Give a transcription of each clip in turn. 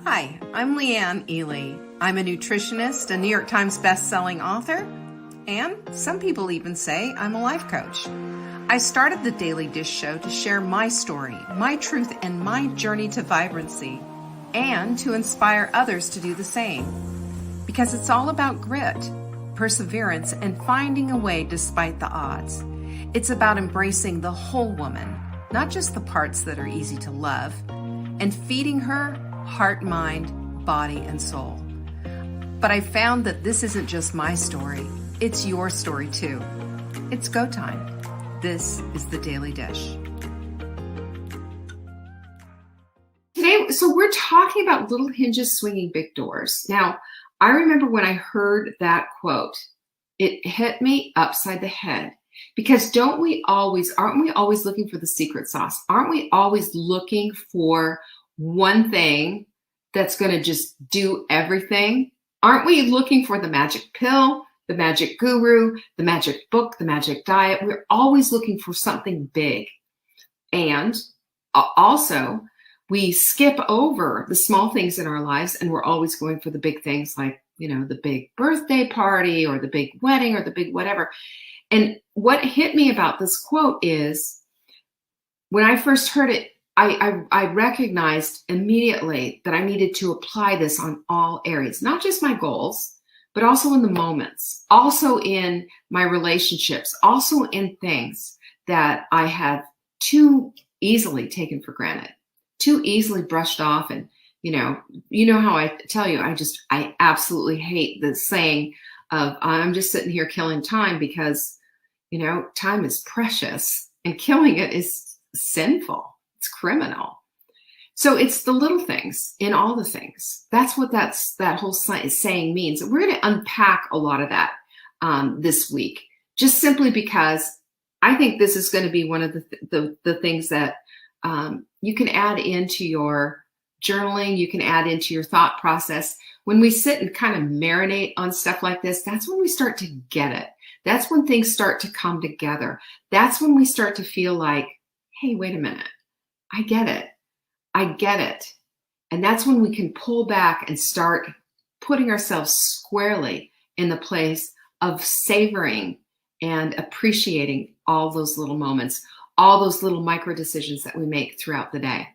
Hi, I'm Leanne Ely. I'm a nutritionist, a New York Times best-selling author, and some people even say I'm a life coach. I started the Daily Dish Show to share my story, my truth, and my journey to vibrancy, and to inspire others to do the same. Because it's all about grit, perseverance, and finding a way despite the odds. It's about embracing the whole woman, not just the parts that are easy to love, and feeding her heart, mind, body, and soul. But I found that this isn't just my story, it's your story too. It's go time. This is the Daily Dish. Today, so we're talking about little hinges swinging big doors. Now, I remember when I heard that quote, it hit me upside the head. Because aren't we always looking for the secret sauce? Aren't we always looking for one thing that's going to just do everything? Aren't we looking for the magic pill, the magic guru, the magic book, the magic diet? We're always looking for something big. And also, we skip over the small things in our lives and we're always going for the big things like, the big birthday party or the big wedding or the big whatever. And what hit me about this quote is when I first heard it, I recognized immediately that I needed to apply this on all areas, not just my goals, but also in the moments, also in my relationships, also in things that I have too easily taken for granted, too easily brushed off. And, you know how I tell you, I absolutely hate the saying of I'm just sitting here killing time because, time is precious and killing it is sinful. It's criminal. So it's the little things in all the things. That's what that whole saying means. We're going to unpack a lot of that this week, just simply because I think this is going to be one of the things that you can add into your journaling. You can add into your thought process. When we sit and kind of marinate on stuff like this, that's when we start to get it. That's when things start to come together. That's when we start to feel like, hey, wait a minute. I get it. I get it. And that's when we can pull back and start putting ourselves squarely in the place of savoring and appreciating all those little moments, all those little micro decisions that we make throughout the day.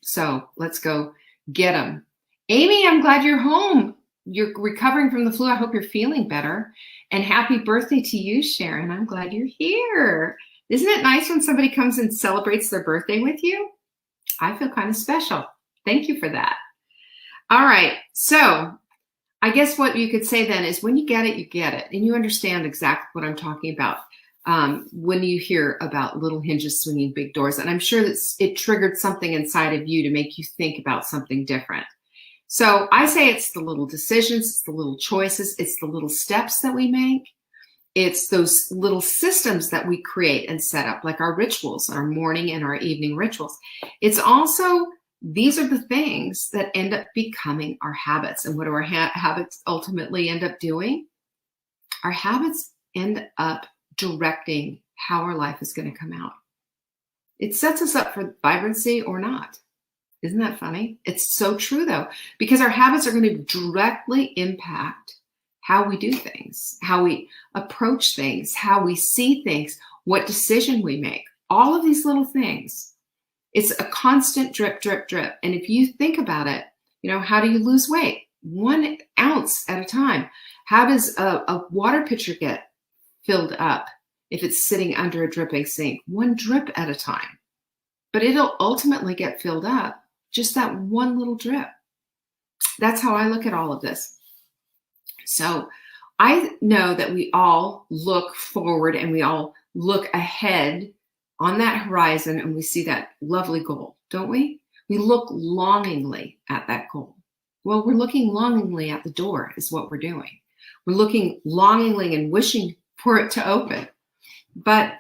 So let's go get them. Amy, I'm glad you're home. You're recovering from the flu. I hope you're feeling better. And happy birthday to you, Sharon. I'm glad you're here. Isn't it nice when somebody comes and celebrates their birthday with you? I feel kind of special. Thank you for that. All right. So I guess what you could say then is when you get it, you get it. And you understand exactly what I'm talking about when you hear about little hinges swinging big doors. And I'm sure that it triggered something inside of you to make you think about something different. So I say it's the little decisions, it's the little choices, it's the little steps that we make. It's those little systems that we create and set up, like our rituals, our morning and our evening rituals. It's also, these are the things that end up becoming our habits. And what do our habits ultimately end up doing? Our habits end up directing how our life is going to come out. It sets us up for vibrancy or not. Isn't that funny? It's so true though, because our habits are going to directly impact how we do things, how we approach things, how we see things, what decision we make, all of these little things. It's a constant drip, drip, drip. And if you think about it, how do you lose weight? 1 ounce at a time. How does a water pitcher get filled up if it's sitting under a dripping sink? 1 drip at a time. But it'll ultimately get filled up, just that one little drip. That's how I look at all of this. So I know that we all look forward and we all look ahead on that horizon and we see that lovely goal, don't we? We look longingly at that goal. Well, we're looking longingly at the door is what we're doing. We're looking longingly and wishing for it to open. But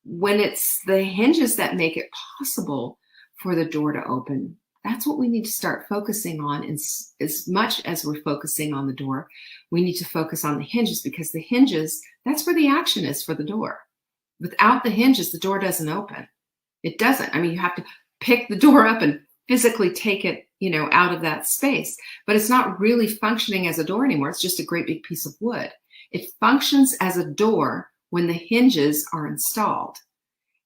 when it's the hinges that make it possible for the door to open, that's what we need to start focusing on. As much as we're focusing on the door, we need to focus on the hinges, because the hinges, that's where the action is for the door. Without the hinges, the door doesn't open. It doesn't. I mean, you have to pick the door up and physically take it, out of that space. But it's not really functioning as a door anymore. It's just a great big piece of wood. It functions as a door when the hinges are installed.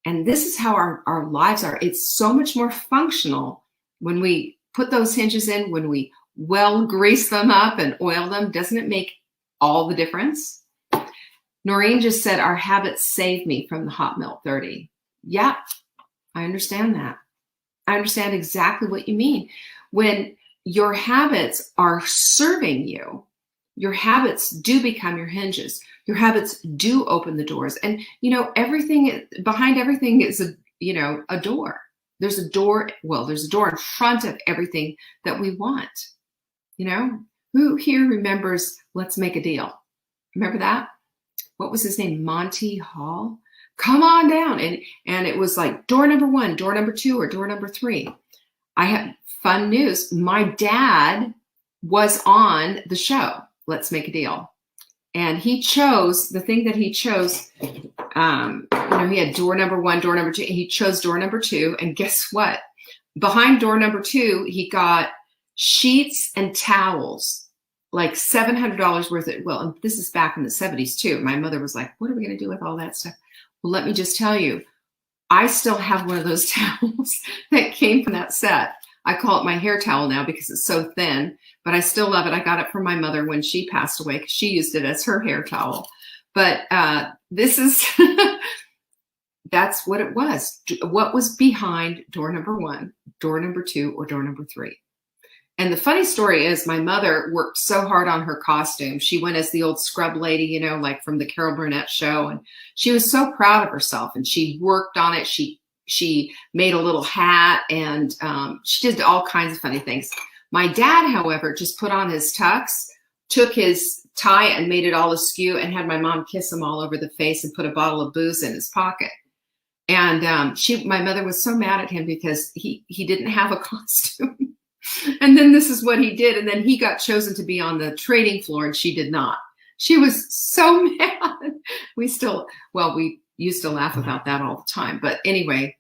And this is how our lives are. It's so much more functional when we put those hinges in, when we well grease them up and oil them. Doesn't it make all the difference? Noreen just said, our habits save me from the hot milk 30. Yeah, I understand that. I understand exactly what you mean. When your habits are serving you, your habits do become your hinges. Your habits do open the doors. And, everything behind everything is a door. There's a door. Well, there's a door in front of everything that we want. Who here remembers Let's Make a Deal? Remember that? What was his name? Monty Hall? Come on down. And it was like door number 1, door number 2, or door number 3. I have fun news. My dad was on the show, Let's Make a Deal. And he chose, the thing that he chose, he had door number 1, door number 2. He chose door number 2. And guess what? Behind door number 2, he got sheets and towels, like $700 worth of, well, and this is back in the 70s too. My mother was like, what are we going to do with all that stuff? Well, let me just tell you, I still have one of those towels that came from that set. I call it my hair towel now because it's so thin, but I still love it. I got it from my mother when she passed away because she used it as her hair towel. But this is, that's what it was. What was behind door number 1, door number 2, or door number 3? And the funny story is my mother worked so hard on her costume. She went as the old scrub lady, like from the Carol Burnett show. And she was so proud of herself and she worked on it. She made a little hat and she did all kinds of funny things. My dad, however, just put on his tux, took his tie and made it all askew and had my mom kiss him all over the face and put a bottle of booze in his pocket. And my mother was so mad at him because he didn't have a costume. And then this is what he did. And then he got chosen to be on the trading floor and she did not. She was so mad. We used to laugh about that all the time. But anyway,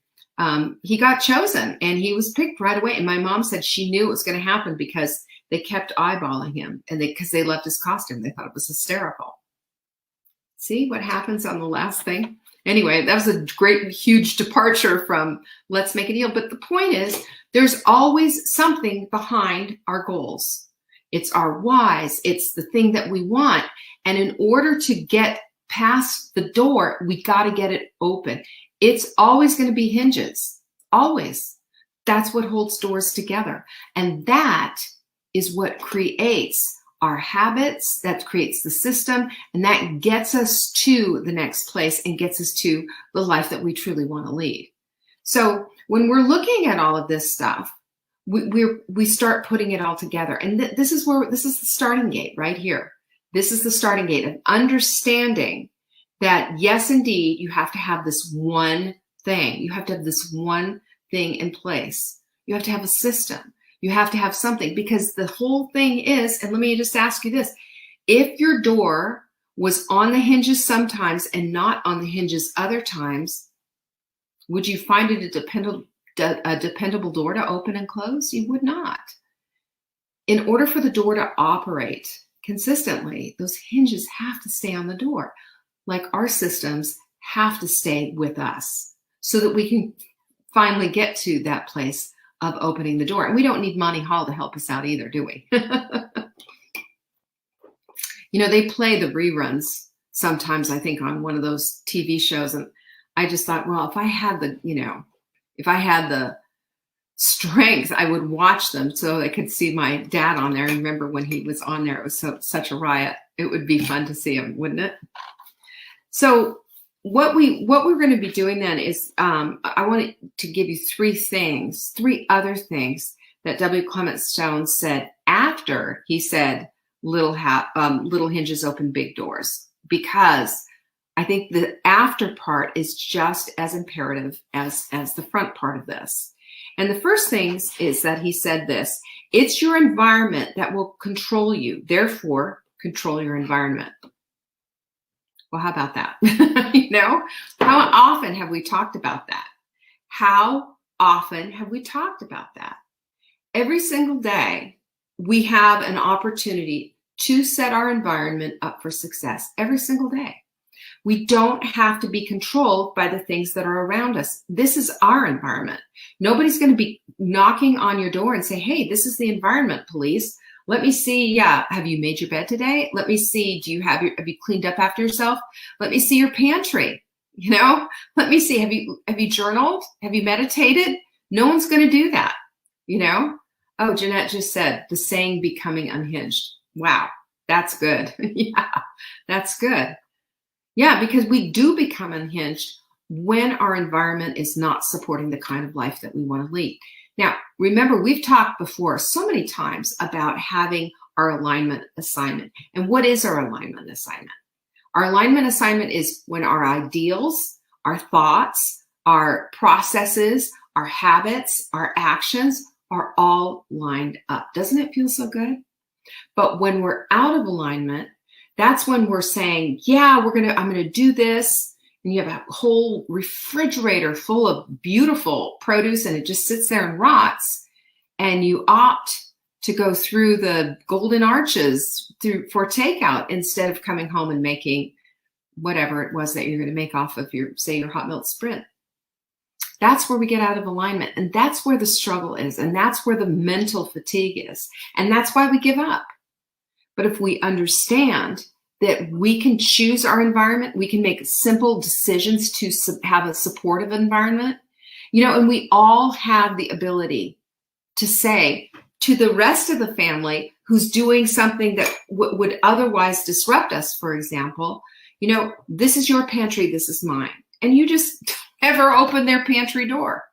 he got chosen and he was picked right away. And my mom said she knew it was going to happen because they kept eyeballing him and because they loved his costume. They thought it was hysterical. See what happens on the last thing? Anyway, that was a great, huge departure from Let's Make a Deal. But the point is, there's always something behind our goals. It's our whys. It's the thing that we want. And in order to get past the door, we got to get it open. It's always going to be hinges. Always. That's what holds doors together. And that is what creates our habits, that creates the system, and that gets us to the next place and gets us to the life that we truly want to lead. So when we're looking at all of this stuff, we start putting it all together. And this is the starting gate right here. This is the starting gate of understanding that, yes, indeed, you have to have this one thing. You have to have this one thing in place. You have to have a system. You have to have something, because the whole thing is, and let me just ask you this, if your door was on the hinges sometimes and not on the hinges other times, would you find it a dependable door to open and close? You would not. In order for the door to operate consistently, those hinges have to stay on the door, like our systems have to stay with us so that we can finally get to that place of opening the door. And we don't need Monty Hall to help us out either, do we? They play the reruns sometimes, I think, on one of those TV shows. And I just thought, well, if I had the strength, I would watch them so I could see my dad on there. And remember when he was on there, it was such a riot. It would be fun to see him, wouldn't it? So what we're going to be doing then is I wanted to give you three other things that W. Clement Stone said after he said little hinges open big doors, because I think the after part is just as imperative as the front part of this. And the first thing is that he said this: it's your environment that will control you, therefore control your environment. Well, how about that? How often have we talked about that? How often have we talked about that? every single day, we have an opportunity to set our environment up for success every single day. We don't have to be controlled by the things that are around us. This is our environment. Nobody's going to be knocking on your door and say, hey, this is the environment police. Let me see. Yeah. Have you made your bed today? Let me see. Have you cleaned up after yourself? Let me see your pantry. Let me see. Have you journaled? Have you meditated? No one's going to do that. Oh, Jeanette just said the saying becoming unhinged. Wow. That's good. Yeah, that's good. Yeah, because we do become unhinged when our environment is not supporting the kind of life that we want to lead. Now, remember, we've talked before so many times about having our alignment assignment. And what is our alignment assignment? Our alignment assignment is when our ideals, our thoughts, our processes, our habits, our actions are all lined up. Doesn't it feel so good? But when we're out of alignment, that's when we're saying, yeah, I'm going to do this. And you have a whole refrigerator full of beautiful produce and it just sits there and rots. And you opt to go through the golden arches for takeout instead of coming home and making whatever it was that you're going to make off of your hot milk Sprint. That's where we get out of alignment. And that's where the struggle is. And that's where the mental fatigue is. And that's why we give up. But if we understand that we can choose our environment, we can make simple decisions to have a supportive environment, and we all have the ability to say to the rest of the family who's doing something that would otherwise disrupt us, for example, this is your pantry, this is mine. And you just never open their pantry door,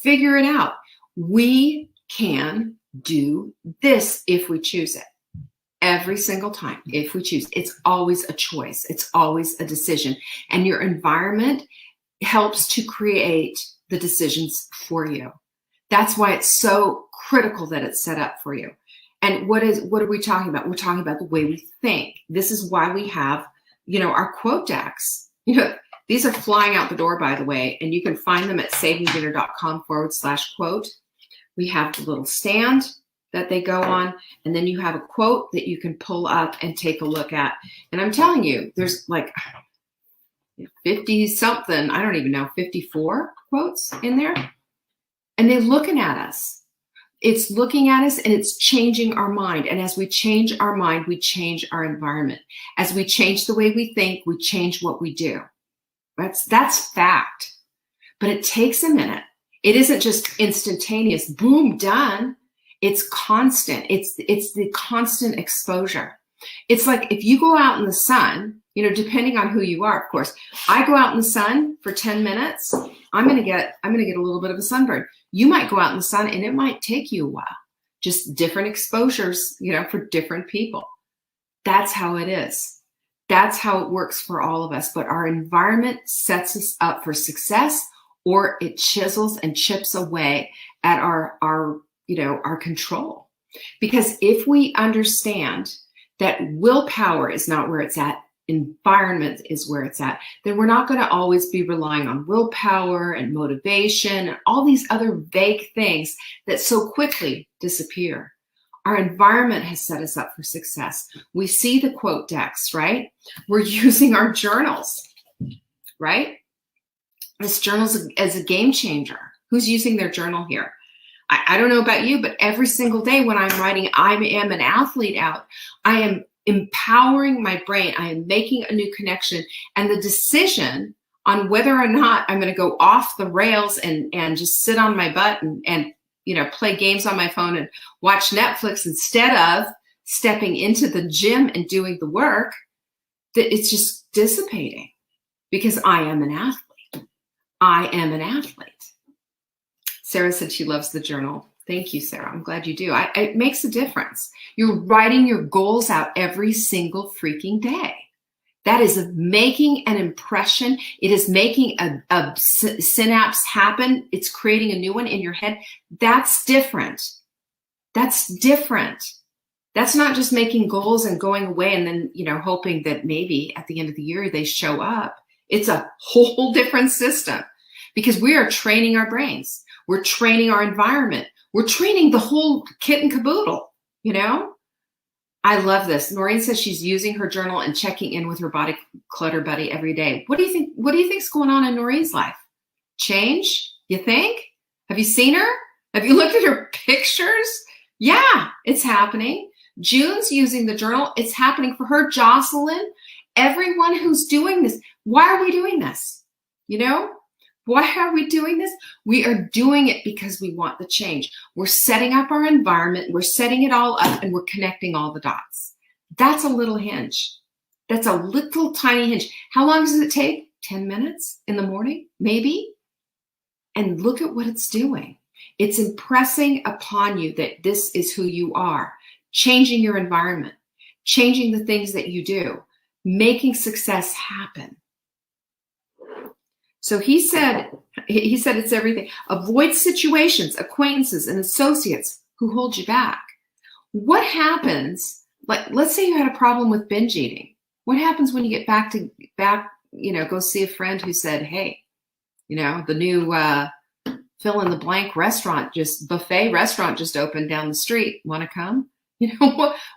figure it out. We can do this if we choose it. Every single time, if we choose. It's always a choice. It's always a decision. And your environment helps to create the decisions for you. That's why it's so critical that it's set up for you. And what are we talking about? We're talking about the way we think. This is why we have, our quote decks. These are flying out the door, by the way, and you can find them at savingdinner.com/quote. We have the little stand that they go on, and then you have a quote that you can pull up and take a look at. And I'm telling you, there's like 50 something, I don't even know, 54 quotes in there. And they're looking at us. It's looking at us and it's changing our mind. And as we change our mind, we change our environment. As we change the way we think, we change what we do. That's fact. But it takes a minute. It isn't just instantaneous, boom, done. It's constant. It's the constant exposure. It's like if you go out in the sun, depending on who you are, of course. I go out in the sun for 10 minutes. I'm going to get a little bit of a sunburn. You might go out in the sun and it might take you a while. Just different exposures, for different people. That's how it is. That's how it works for all of us. But our environment sets us up for success, or it chisels and chips away at our control. Because if we understand that willpower is not where it's at, environment is where it's at, then we're not going to always be relying on willpower and motivation and all these other vague things that so quickly disappear. Our environment has set us up for success. We see the quote decks, right? We're using our journals, right? This journal is a game changer. Who's using their journal here? I don't know about you, but every single day when I'm writing, I am an athlete out, I am empowering my brain. I am making a new connection. And the decision on whether or not I'm going to go off the rails and just sit on my butt and play games on my phone and watch Netflix instead of stepping into the gym and doing the work, that it's just dissipating because I am an athlete. I am an athlete. Sarah said she loves the journal. Thank you, Sarah. I'm glad you do. It makes a difference. You're writing your goals out every single freaking day. That is making an impression. It is making a synapse happen. It's creating a new one in your head. That's different. That's different. That's not just making goals and going away and then, hoping that maybe at the end of the year they show up. It's a whole different system because we are training our brains. We're training our environment. We're training the whole kit and caboodle, you know? I love this. Noreen says she's using her journal and checking in with her body clutter buddy every day. What do you think? What do you think's going on in Noreen's life? Change? You think? Have you seen her? Have you looked at her pictures? Yeah, it's happening. June's using the journal. It's happening for her. Jocelyn, everyone who's doing this. Why are we doing this? You know? Why are we doing this? We are doing it because we want the change. We're setting up our environment. We're setting it all up and we're connecting all the dots. That's a little hinge. That's a little tiny hinge. How long does it take? 10 minutes in the morning, maybe? And look at what it's doing. It's impressing upon you that this is who you are, changing your environment, changing the things that you do, making success happen. So he said it's everything. Avoid situations, acquaintances, and associates who hold you back. What happens, like let's say you had a problem with binge eating. What happens when you get back, go see a friend who said, hey, the new fill in the blank buffet restaurant just opened down the street. Want to come?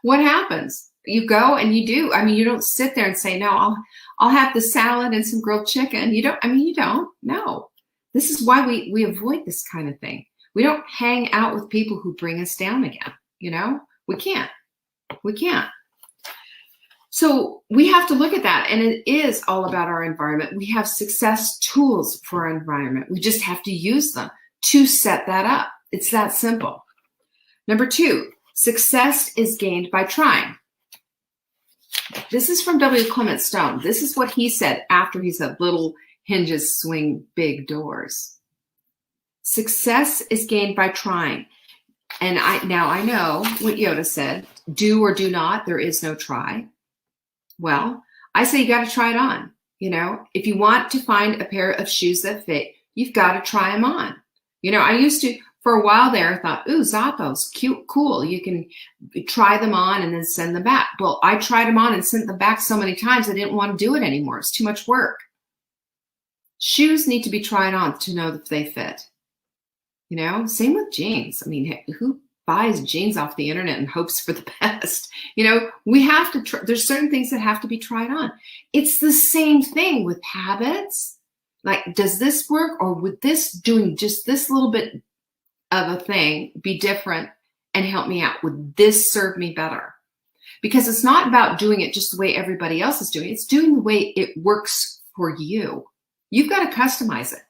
What happens? You go and you do. I mean, you don't sit there and say, no, I'll have the salad and some grilled chicken. You don't. No. This is why we avoid this kind of thing. We don't hang out with people who bring us down again. We can't. So we have to look at that. And it is all about our environment. We have success tools for our environment. We just have to use them to set that up. It's that simple. Number 2, success is gained by trying. This is from W. Clement Stone. This is what he said after he said, little hinges swing big doors. Success is gained by trying. And I know what Yoda said, do or do not, there is no try. Well, I say you got to try it on. If you want to find a pair of shoes that fit, you've got to try them on. I used to, for a while there, I thought, ooh, Zappos, cute, cool. You can try them on and then send them back. Well, I tried them on and sent them back so many times I didn't want to do it anymore. It's too much work. Shoes need to be tried on to know if they fit. Same with jeans. I mean, who buys jeans off the internet and hopes for the best? We have to try. There's certain things that have to be tried on. It's the same thing with habits. Like, does this work, or would this doing just this little bit of a thing be different and help me out? Would this serve me better? Because it's not about doing it just the way everybody else is doing it. It's doing the way it works for you. You've got to customize it.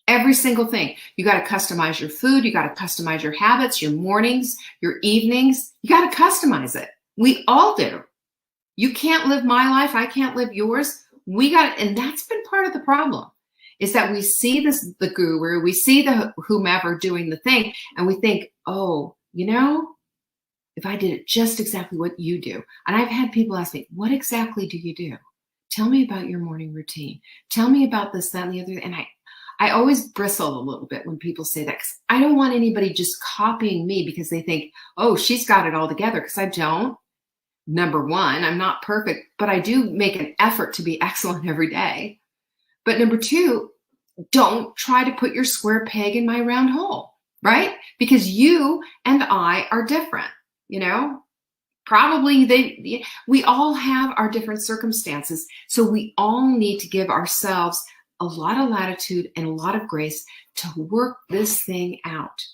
Every single thing. You got to customize your food. You got to customize your habits, your mornings, your evenings. You got to customize it. We all do. You can't live my life. I can't live yours. And that's been part of the problem, is that we see the guru, we see the whomever doing the thing, and we think, oh, if I did it just exactly what you do. And I've had people ask me, what exactly do you do? Tell me about your morning routine. Tell me about this, that, and the other. And I always bristle a little bit when people say that, because I don't want anybody just copying me because they think, oh, she's got it all together, because I don't. Number 1, I'm not perfect, but I do make an effort to be excellent every day. But number 2, don't try to put your square peg in my round hole, right? Because you and I are different, Probably we all have our different circumstances. So we all need to give ourselves a lot of latitude and a lot of grace to work this thing out.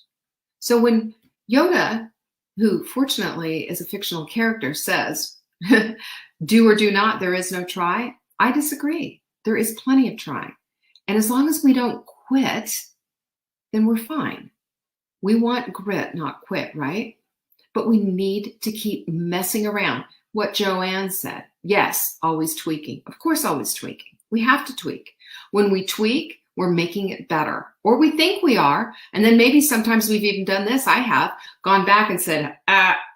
So when Yoda, who fortunately is a fictional character, says, do or do not, there is no try, I disagree. There is plenty of trying. And as long as we don't quit, then we're fine. We want grit, not quit, right? But we need to keep messing around. What Joanne said, yes, always tweaking. Of course, always tweaking. We have to tweak. When we tweak, we're making it better. Or we think we are. And then maybe sometimes we've even done this. I have gone back and said,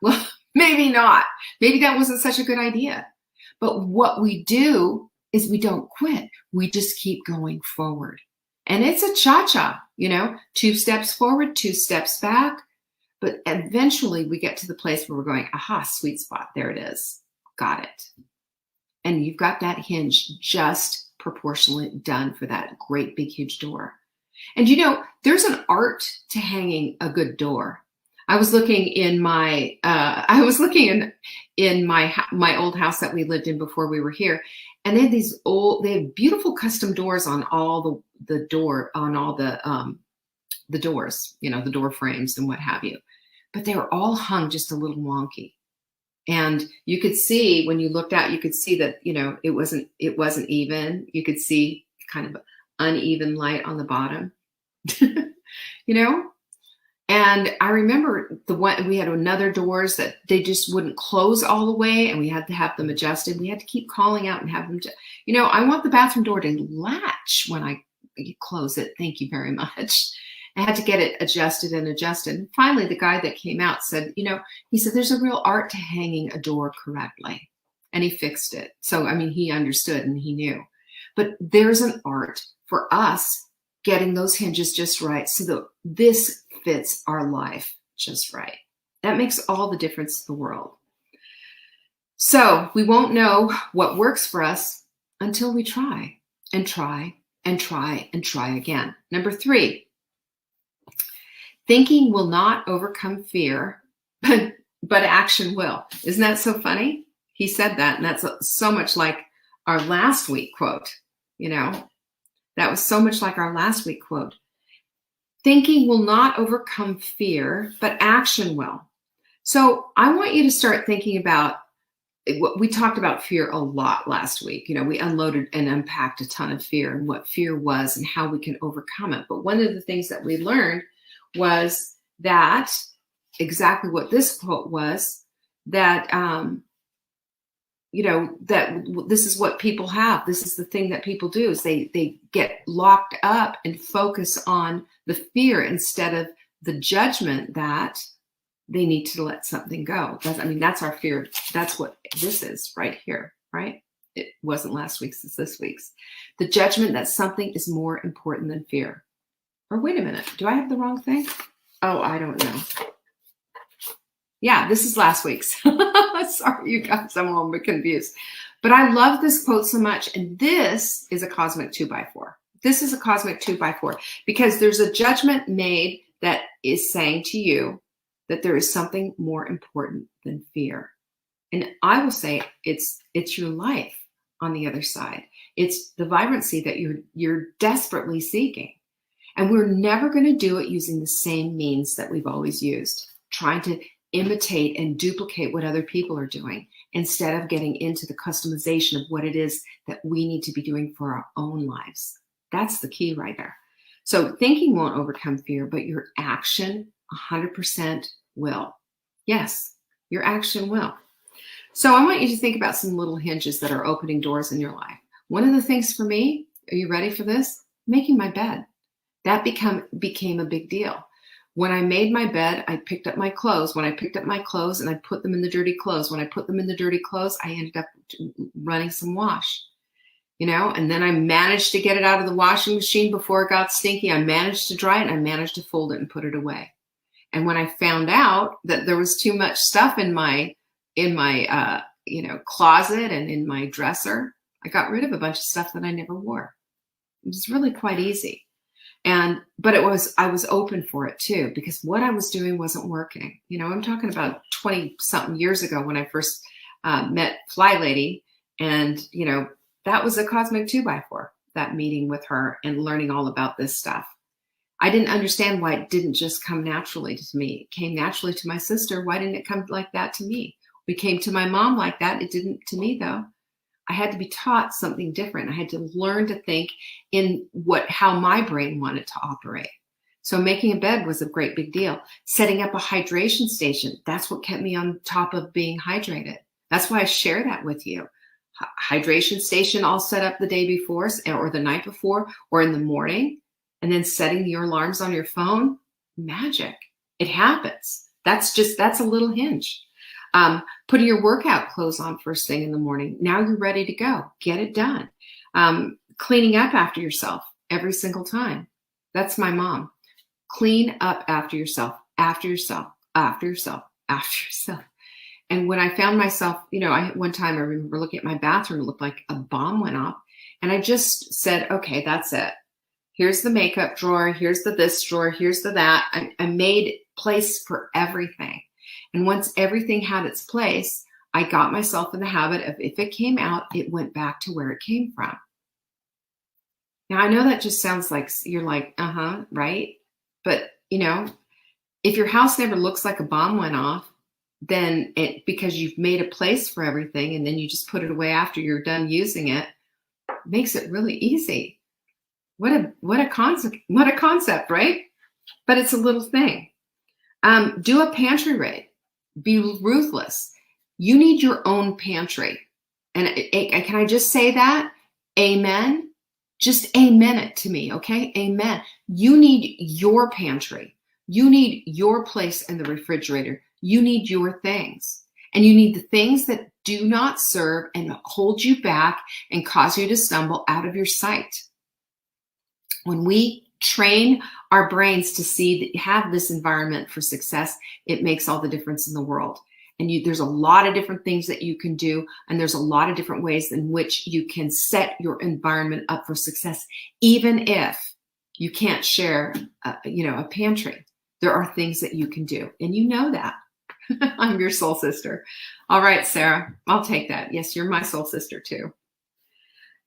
well, maybe not. Maybe that wasn't such a good idea. But what we do is we don't quit. We just keep going forward. And it's a cha-cha, 2 steps forward, 2 steps back. But eventually we get to the place where we're going, aha, sweet spot. There it is. Got it. And you've got that hinge just proportionally done for that great big huge door. And there's an art to hanging a good door. I was looking in my my old house that we lived in before we were here, and they have beautiful custom doors on all the doors, the door frames and what have you. But they were all hung just a little wonky. And you could see when you looked out, you could see that, it wasn't even. You could see kind of uneven light on the bottom, And I remember we had another doors that they just wouldn't close all the way, and we had to have them adjusted. We had to keep calling out and have them, I want the bathroom door to latch when I close it. Thank you very much. I had to get it adjusted and adjusted. And finally, the guy that came out said, he said, there's a real art to hanging a door correctly. And he fixed it. So, he understood and he knew. But there's an art for us getting those hinges just right so that this fits our life just right. That makes all the difference in the world. So we won't know what works for us until we try and try and try and try again. Number 3, thinking will not overcome fear, but action will. Isn't that so funny? He said that, and that's so much like our last week quote, That was so much like our last week quote. Thinking will not overcome fear, but action will. So I want you to start thinking about what we talked about fear a lot last week. We unloaded and unpacked a ton of fear and what fear was and how we can overcome it. But one of the things that we learned was that exactly what this quote was, that that this is what people have. This is the thing that people do is they get locked up and focus on the fear instead of the judgment that they need to let something go. That's our fear. That's what this is right here, right? It wasn't last week's, it's this week's. The judgment that something is more important than fear. Or wait a minute, do I have the wrong thing? Oh, I don't know. Yeah, this is last week's. Sorry, you guys, I'm a little bit confused. But I love this quote so much. And this is a cosmic 2x4. This is a cosmic 2x4 because there's a judgment made that is saying to you that there is something more important than fear. And I will say it's your life on the other side. It's the vibrancy that you're desperately seeking. And we're never going to do it using the same means that we've always used, trying to imitate and duplicate what other people are doing instead of getting into the customization of what it is that we need to be doing for our own lives. That's the key right there. So thinking won't overcome fear, but your action 100% will. Yes, your action will. So I want you to think about some little hinges that are opening doors in your life. One of the things for me, are you ready for this? Making my bed. That became a big deal. When I made my bed, I picked up my clothes. When I picked up my clothes and I put them in the dirty clothes. When I put them in the dirty clothes, I ended up running some wash, and then I managed to get it out of the washing machine before it got stinky. I managed to dry it and I managed to fold it and put it away. And when I found out that there was too much stuff in my closet and in my dresser, I got rid of a bunch of stuff that I never wore. It was really quite easy. But I was open for it too, because what I was doing wasn't working. I'm talking about 20 something years ago when I first met Fly Lady, and, that was a cosmic 2x4, that meeting with her and learning all about this stuff. I didn't understand why it didn't just come naturally to me. It came naturally to my sister. Why didn't it come like that to me? We came to my mom like that. It didn't to me though. I had to be taught something different. I had to learn to think in how my brain wanted to operate. So making a bed was a great big deal. Setting up a hydration station, that's what kept me on top of being hydrated. That's why I share that with you. Hydration station all set up the day before or the night before or in the morning, and then setting your alarms on your phone. Magic. It happens. That's a little hinge. Putting your workout clothes on first thing in the morning. Now you're ready to go. Get it done. Cleaning up after yourself every single time. That's my mom. Clean up after yourself, after yourself, after yourself, after yourself. And when I found myself, one time I remember looking at my bathroom, it looked like a bomb went off. And I just said, okay, that's it. Here's the makeup drawer. Here's the this drawer. Here's the that. I made place for everything. And once everything had its place, I got myself in the habit of if it came out, it went back to where it came from. Now, I know that just sounds like you're like, right? But, if your house never looks like a bomb went off, then because you've made a place for everything and then you just put it away after you're done using it, makes it really easy. What a concept, right? But it's a little thing. Do a pantry raid. Be ruthless. You need your own pantry. And can I just say that? Amen. Just amen it to me, okay? Amen. You need your pantry. You need your place in the refrigerator. You need your things. And you need the things that do not serve and hold you back and cause you to stumble out of your sight. When we train our brains to have this environment for success, it makes all the difference in the world. And there's a lot of different things that you can do. And there's a lot of different ways in which you can set your environment up for success, even if you can't share, a pantry. There are things that you can do. And you know that. I'm your soul sister. All right, Sarah, I'll take that. Yes, you're my soul sister too.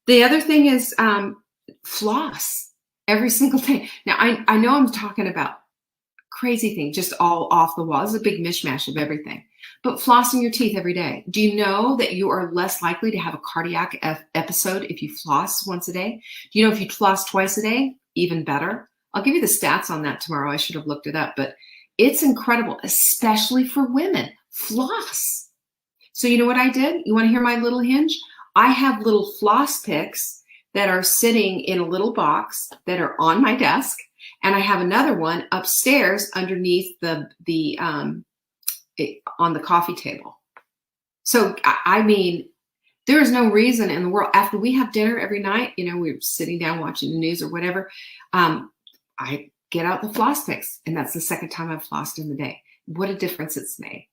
The other thing is floss every single day. Now, I know I'm talking about crazy things, just all off the wall. It's a big mishmash of everything. But flossing your teeth every day. Do you know that you are less likely to have a cardiac episode if you floss once a day? Do you know if you floss twice a day, even better? I'll give you the stats on that tomorrow. I should have looked it up, but it's incredible, especially for women. Floss. So you know what I did? You want to hear my little hinge? I have little floss picks that are sitting in a little box that are on my desk. And I have another one upstairs underneath on the coffee table. So, I mean, there is no reason in the world after we have dinner every night, we're sitting down watching the news or whatever. I get out the floss picks, and that's the second time I've flossed in the day. What a difference it's made.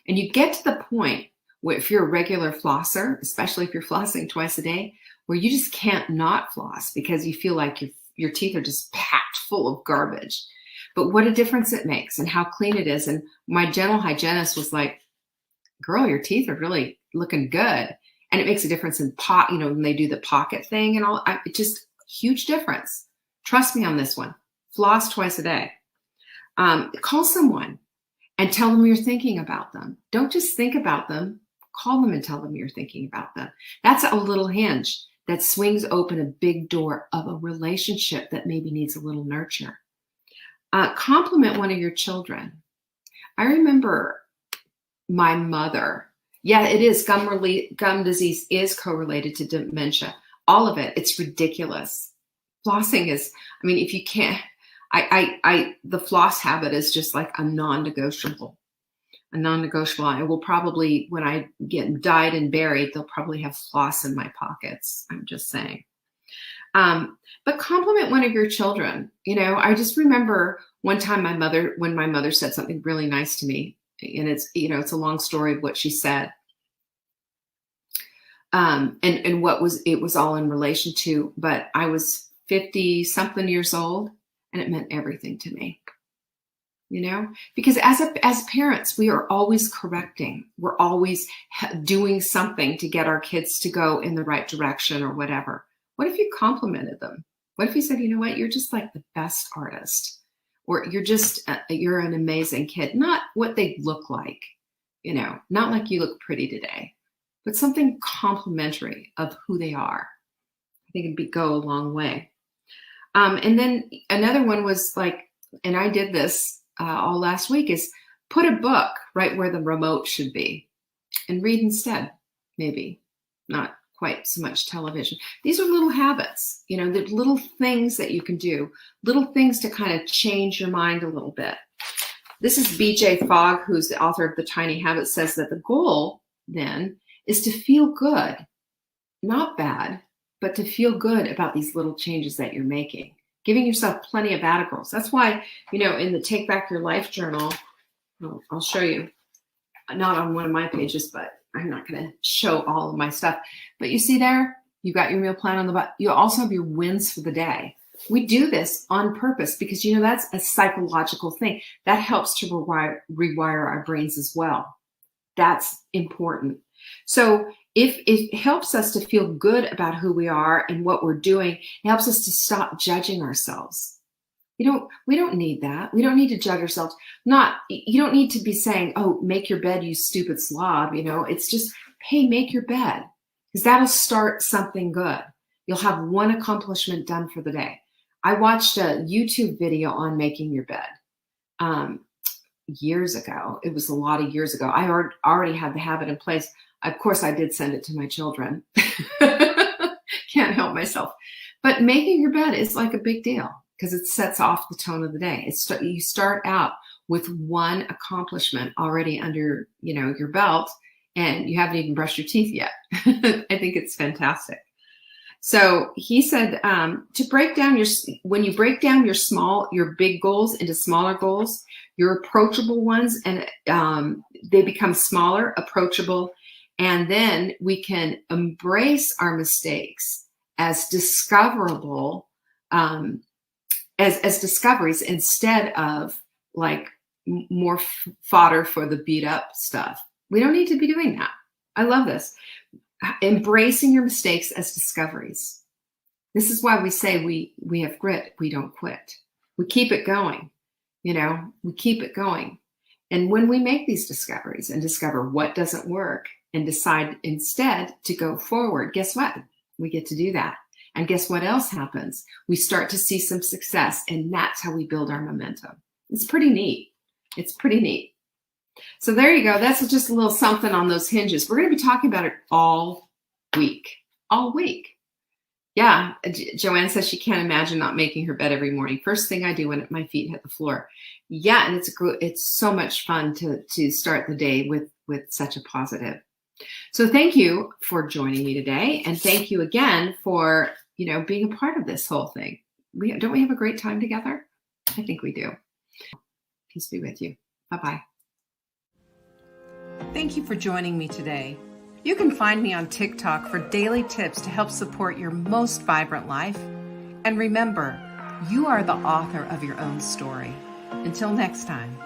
And you get to the point where if you're a regular flosser, especially if you're flossing twice a day, where you just can't not floss because you feel like your teeth are just packed full of garbage. But what a difference it makes and how clean it is. And my dental hygienist was like, girl, your teeth are really looking good. And it makes a difference in when they do the pocket thing and all. It just huge difference. Trust me on this one. Floss twice a day. Call someone and tell them you're thinking about them. Don't just think about them. Call them and tell them you're thinking about them. That's a little hinge that swings open a big door of a relationship that maybe needs a little nurture. Compliment one of your children. I remember my mother. Yeah, it is. Gum disease is correlated to dementia. All of it. It's ridiculous. Flossing is, if you can't, the floss habit is just like a non-negotiable. I will probably, when I get died and buried, they'll probably have floss in my pockets. I'm just saying. But compliment one of your children. I just remember one time when my mother said something really nice to me, and it's a long story of what she said. And it was all in relation to, but I was 50 something years old and it meant everything to me. Because as parents, we are always correcting. We're always doing something to get our kids to go in the right direction or whatever. What if you complimented them? What if you said, you know what, you're just like the best artist, or you're an amazing kid, not what they look like, not like you look pretty today, but something complimentary of who they are. I think it'd go a long way. And then another one was like, and I did this all last week, is put a book right where the remote should be and read instead, maybe not quite so much television. These are little habits, the little things that you can do, little things to kind of change your mind a little bit. This is BJ Fogg, who's the author of The Tiny Habits, says that the goal then is to feel good, not bad, but to feel good about these little changes that you're making, giving yourself plenty of articles. That's why, in the Take Back Your Life journal, I'll show you, not on one of my pages, but I'm not going to show all of my stuff. But you see there, you got your meal plan on the bottom. You also have your wins for the day. We do this on purpose because, that's a psychological thing. That helps to rewire our brains as well. That's important. So if it helps us to feel good about who we are and what we're doing, it helps us to stop judging ourselves. We don't need that. We don't need to judge ourselves. You don't need to be saying, oh, make your bed, you stupid slob. It's just, hey, make your bed, because that'll start something good. You'll have one accomplishment done for the day. I watched a YouTube video on making your bed years ago. It was a lot of years ago. I already had the habit in place. Of course, I did send it to my children. Can't help myself. But making your bed is like a big deal because it sets off the tone of the day. You start out with one accomplishment already under your belt, and you haven't even brushed your teeth yet. I think it's fantastic. So he said to break down when you break down your big goals into smaller goals, your approachable ones, and they become smaller, approachable, and then we can embrace our mistakes as discoverable, as discoveries instead of like more fodder for the beat up stuff. We don't need to be doing that. I love this. Embracing your mistakes as discoveries. This is why we say we have grit. We don't quit. We keep it going. We keep it going. And when we make these discoveries and discover what doesn't work and decide instead to go forward, guess what? We get to do that. And guess what else happens? We start to see some success, and that's how we build our momentum. It's pretty neat. It's pretty neat. So there you go. That's just a little something on those hinges. We're going to be talking about it all week. All week. Yeah. Joanne says she can't imagine not making her bed every morning. First thing I do when my feet hit the floor. Yeah. And it's so much fun to start the day with such a positive. So thank you for joining me today. And thank you again for, being a part of this whole thing. Don't we have a great time together? I think we do. Peace be with you. Bye-bye. Thank you for joining me today. You can find me on TikTok for daily tips to help support your most vibrant life. And remember, you are the author of your own story. Until next time.